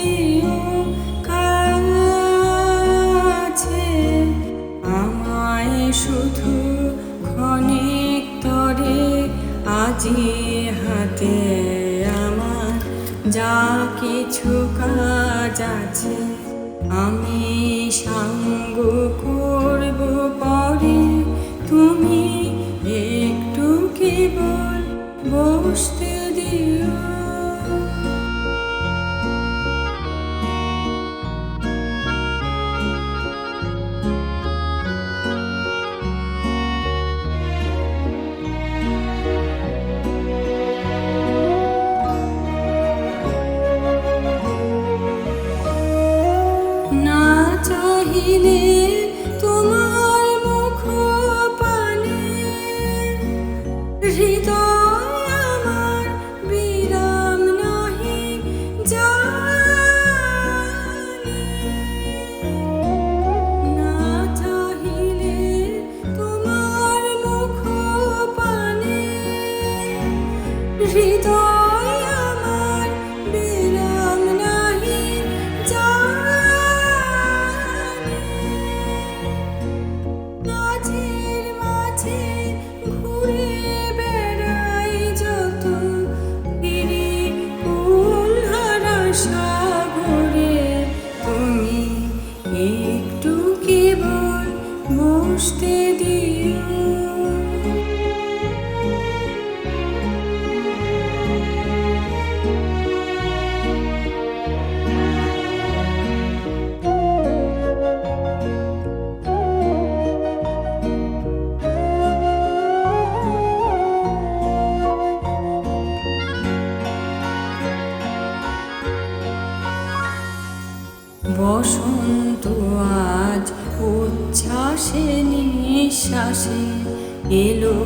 দিও কাছে, আমায় শুধু ক্ষণিক তরে আজি হাতে আমার যা কিছু কাজ আছে আমি সাঙ্গ করব পরে, তুমি একটু কেবল বসতে দিও। না চাহিলে তোমার মুখ পানে হৃদয় আমার বিরাম নাহি জানে। না চাহিলে তোমার মুখ পানে হৃদয় আমার বিরাম নাহি জানে। মাঝের মাঝে ঘুরে বেড়াই যত ফিরি কুলহারা সাগরে, তুমি একটু কেবল বসতে দিও। বসন্ত আজ উচ্ছ্বাসে নিঃশ্বাসে এলো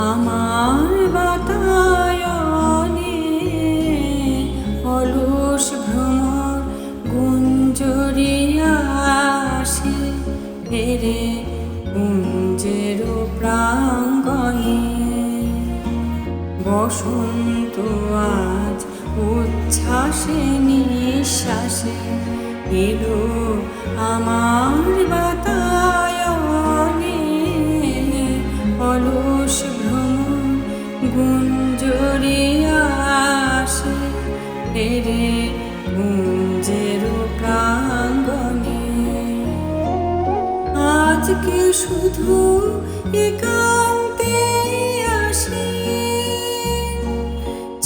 আমার বাতায়নে, অলস ভ্রমর গুঞ্জরিয়া আসে ফেরে কুঞ্জের প্রাঙ্গণে। বসন্ত আজ উচ্ছ্বাসে নিঃশ্বাসে এলো আমার বাতায়নে, অলস ভ্রমর গুঞ্জরিয়া আসে ফেরে কুঞ্জের প্রাঙ্গণে। আজকে শুধু একান্তে আসি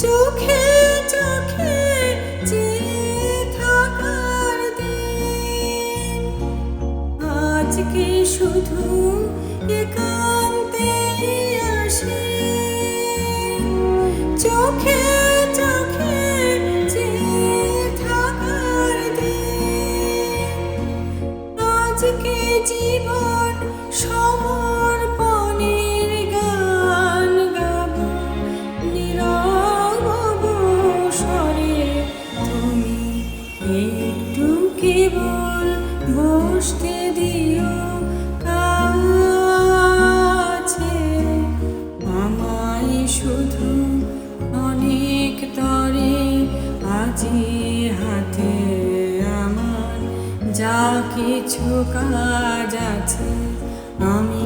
চোখে চোখে চেয়ে থাকার দিন, আজকে শুধু একান্তে আসি চোখে চোখে চেয়ে থাকার দিন। আজকে জীবন সমর্পণের গান গাবো নীরব অবসরে, তুমি একটু কেবল বসতে দিও কাছে, আমায় শুধু অনেক তরে আজি হাতে আমার যা কিছু কাজ আছে আমি